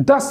10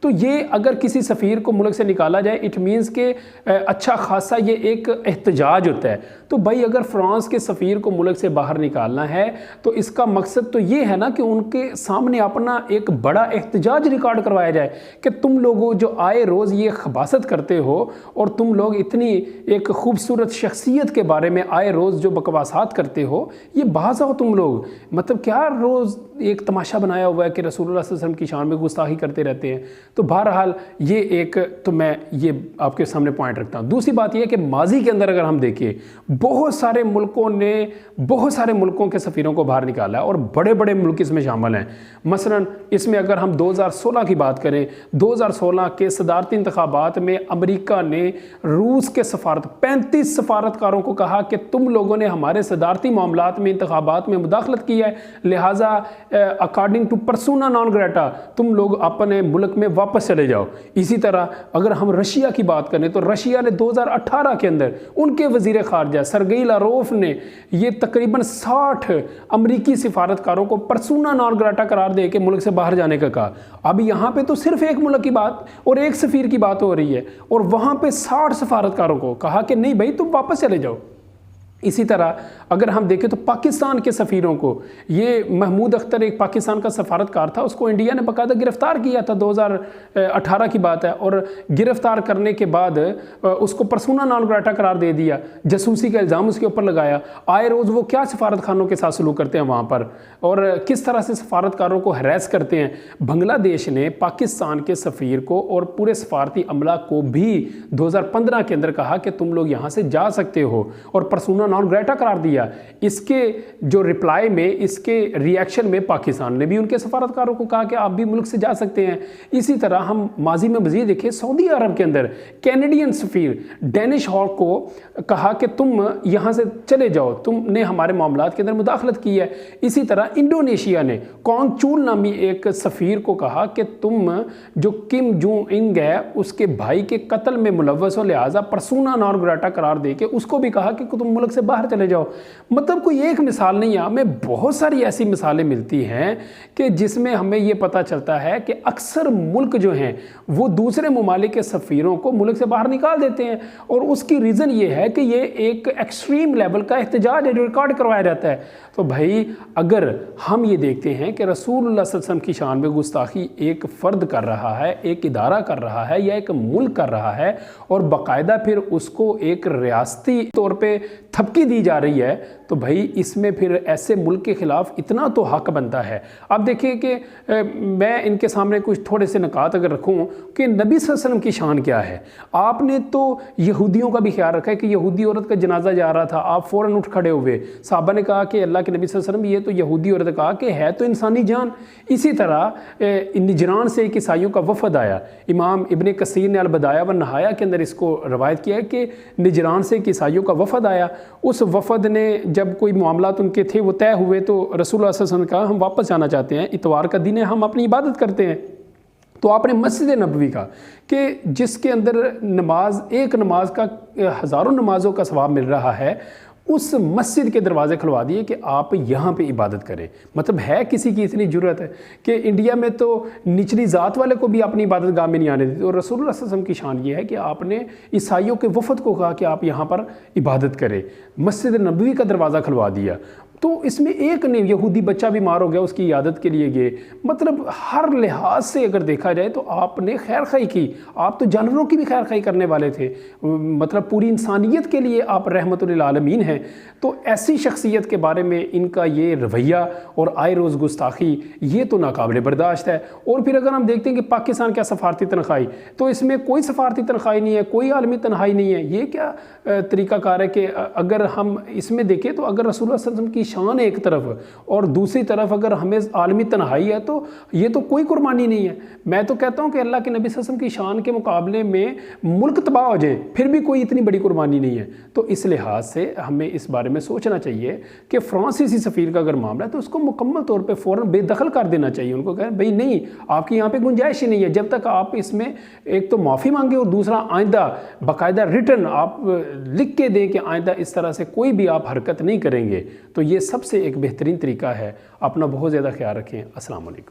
تو یہ اگر کسی سفیر کو ملک سے نکالا جائے اٹ مینس کہ اچھا خاصا یہ ایک احتجاج ہوتا ہے۔ تو بھائی اگر فرانس کے سفیر کو ملک سے باہر نکالنا ہے تو اس کا مقصد تو یہ ہے نا کہ ان کے سامنے اپنا ایک بڑا احتجاج ریکارڈ کروایا جائے کہ تم لوگوں جو آئے روز یہ خباثت کرتے ہو اور تم لوگ اتنی ایک خوبصورت شخصیت کے بارے میں آئے روز جو بکواسات کرتے ہو، یہ باز آؤ تم لوگ، مطلب کیا روز ایک تماشا بنایا ہوا ہے کہ رسول اللہ صلی اللہ علیہ وسلم کی شان میں گستاخی کرتے رہتے ہیں۔ تو بہرحال یہ ایک تو میں یہ آپ کے سامنے پوائنٹ رکھتا ہوں۔ دوسری بات یہ ہے کہ ماضی کے اندر اگر ہم دیکھیں بہت سارے ملکوں کے سفیروں کو باہر نکالا ہے اور بڑے بڑے ملک اس میں شامل ہیں۔ مثلا اس میں اگر ہم 2016 کی بات کریں، 2016 کے صدارتی انتخابات میں امریکہ نے روس کے 35 سفارتکاروں کو کہا کہ تم لوگوں نے ہمارے صدارتی معاملات میں انتخابات میں مداخلت کی ہے، لہٰذا according to persona non grata تم لوگ اپنے ملک میں واپس چلے جاؤ۔ اسی طرح اگر ہم رشیا کی بات کریں تو رشیا نے 2018 کے اندر ان کے وزیر خارجہ سرگئی لاروف نے یہ تقریباً 60 امریکی سفارتکاروں کو پرسونا نان گریٹا قرار دے کے ملک سے باہر جانے کا کہا۔ اب یہاں پہ تو صرف ایک ملک کی بات اور ایک سفیر کی بات ہو رہی ہے اور وہاں پہ 60 سفارتکاروں کو کہا کہ نہیں بھائی تم واپس چلے جاؤ۔ اسی طرح اگر ہم دیکھیں تو پاکستان کے سفیروں کو، یہ محمود اختر ایک پاکستان کا سفارتکار تھا، اس کو انڈیا نے باقاعدہ گرفتار کیا تھا، 2018 کی بات ہے، اور گرفتار کرنے کے بعد اس کو پرسونا نان گریٹا قرار دے دیا، جاسوسی کا الزام اس کے اوپر لگایا۔ آئے روز وہ کیا سفارت خانوں کے ساتھ سلوک کرتے ہیں وہاں پر اور کس طرح سے سفارتکاروں کو ہراس کرتے ہیں۔ بنگلہ دیش نے پاکستان کے سفیر کو اور پورے سفارتی عملہ کو بھی 2015 کے اندر کہا کہ تم لوگ یہاں سے جا سکتے ہو اور پرسونا نان گریٹا قرار دیا۔ اس کے جو ریپلائی میں، اس کے ریاکشن میں پاکستان نے بھی ان کے سفارتکاروں کو کہا کہ آپ بھی ملک سے جا سکتے ہیں۔ اسی طرح ہم ماضی میں مزید دیکھیں سعودی عرب کے اندر کینیڈین سفیر ڈینش ہاک کو کہا کہ تم یہاں سے چلے جاؤ، تم نے ہمارے معاملات کے اندر مداخلت کی ہے۔ اسی طرح انڈونیشیا نے کانگ چول نامی ایک سفیر کو کہا کہ تم جو کم جونگ انگ ہے اس کے بھائی کے قتل میں ملوث ہو، لہٰذا پرسونا نان گریٹا قرار دے کے اس کو بھی کہا کہ تم ملک سے باہر چلے جاؤ۔ مطلب کوئی ایک مثال نہیں ہے، ہمیں بہت ساری ایسی مثالیں ملتی ہیں کہ جس میں ہمیں یہ پتہ چلتا ہے کہ اکثر ملک جو ہیں وہ دوسرے ممالک کے سفیروں کو ملک سے باہر نکال دیتے ہیں، اور اس کی ریزن یہ ہے کہ یہ ایک ایکسٹریم لیول کا احتجاج ہے جو ریکارڈ کروایا جاتا ہے۔ تو بھائی اگر ہم یہ دیکھتے ہیں کہ رسول اللہ صلی اللہ علیہ وسلم کی شان میں گستاخی ایک فرد کر رہا ہے، ایک ادارہ کر رہا ہے یا ایک ملک کر رہا ہے، اور باقاعدہ پھر اس کو ایک ریاستی طور پہ تھپکی دی جا رہی ہے، تو بھائی اس میں پھر ایسے ملک کے خلاف اتنا تو حق بنتا ہے۔ اب دیکھیں کہ میں ان کے سامنے کچھ تھوڑے سے نکات اگر رکھوں کہ نبی صلی اللہ علیہ وسلم کی شان کیا ہے۔ آپ نے تو یہودیوں کا بھی خیال رکھا ہے کہ یہودی عورت کا جنازہ جا رہا تھا، آپ فوراً اٹھ کھڑے ہوئے، صحابہ نے کہا کہ اللہ کے نبی صلی اللہ علیہ وسلم یہ تو یہودی عورت، کہا کہ ہے تو انسانی جان۔ اسی طرح نجران سے ایک عیسائیوں کا وفد آیا، امام ابن کثیر نے البدایہ و النہایہ کے اندر اس کو روایت کیا ہے کہ نجران سے ایک عیسائیوں کا وفد آیا، اس وفد نے جب کوئی معاملات ان کے تھے وہ طے ہوئے تو رسول اللہ صلی اللہ علیہ وسلم نے کہا ہم واپس جانا چاہتے ہیں، اتوار کا دن ہے، ہم اپنی عبادت کرتے ہیں۔ تو آپ نے مسجد نبوی کا کہ جس کے اندر نماز، ایک نماز کا ہزاروں نمازوں کا ثواب مل رہا ہے، اس مسجد کے دروازے کھلوا دیے کہ آپ یہاں پہ عبادت کریں۔ مطلب ہے کسی کی اتنی جرت ہے کہ انڈیا میں تو نچلی ذات والے کو بھی اپنی عبادت گاہ میں نہیں آنے دیتے، اور رسول اللہ صلی اللہ علیہ وسلم کی شان یہ ہے کہ آپ نے عیسائیوں کے وفد کو کہا کہ آپ یہاں پر عبادت کریں، مسجد نبوی کا دروازہ کھلوا دیا۔ تو اس میں ایک نہیں، یہودی بچہ بیمار ہو گیا اس کی عیادت کے لیے گئے، مطلب ہر لحاظ سے اگر دیکھا جائے تو آپ نے خیر خواہی کی، آپ تو جانوروں کی بھی خیر خواہی کرنے والے تھے، مطلب پوری انسانیت کے لیے آپ رحمت للعالمین ہیں۔ تو ایسی شخصیت کے بارے میں ان کا یہ رویہ اور آئے روز گستاخی یہ تو ناقابل برداشت ہے۔ اور پھر اگر ہم دیکھتے ہیں کہ پاکستان کیا سفارتی تنخواہی، تو اس میں کوئی سفارتی تنخواہی نہیں ہے، کوئی عالمی تنخواہی نہیں ہے۔ یہ کیا طریقہ کار ہے کہ اگر ہم اس میں دیکھیں تو اگر رسول اللہ صلی اللہ علیہ وسلم کی شان ایک طرف اور دوسری طرف اگر ہمیں عالمی تنہائی ہے تو یہ تو کوئی قربانی نہیں ہے۔ میں تو کہتا ہوں کہ اللہ کے نبی صلی اللہ علیہ وسلم کی شان کے مقابلے میں ملک تباہ ہو جائے پھر بھی کوئی اتنی بڑی قربانی نہیں ہے۔ تو اس لحاظ سے ہمیں اس بارے میں سوچنا چاہیے کہ فرانسیسی سفیر کا اگر معاملہ ہے تو اس کو مکمل طور پہ فوراً بے دخل کر دینا چاہیے، ان کو کہیں بھئی نہیں، آپ کی یہاں پہ گنجائش ہی نہیں ہے، جب تک آپ اس میں ایک تو معافی مانگے اور دوسرا آئندہ باقاعدہ ریٹن آپ لکھ کے دیں کہ آئندہ اس طرح سے کوئی بھی آپ حرکت نہیں کریں گے۔ تو یہ سب سے ایک بہترین طریقہ ہے۔ اپنا بہت زیادہ خیال رکھیں۔ السلام علیکم۔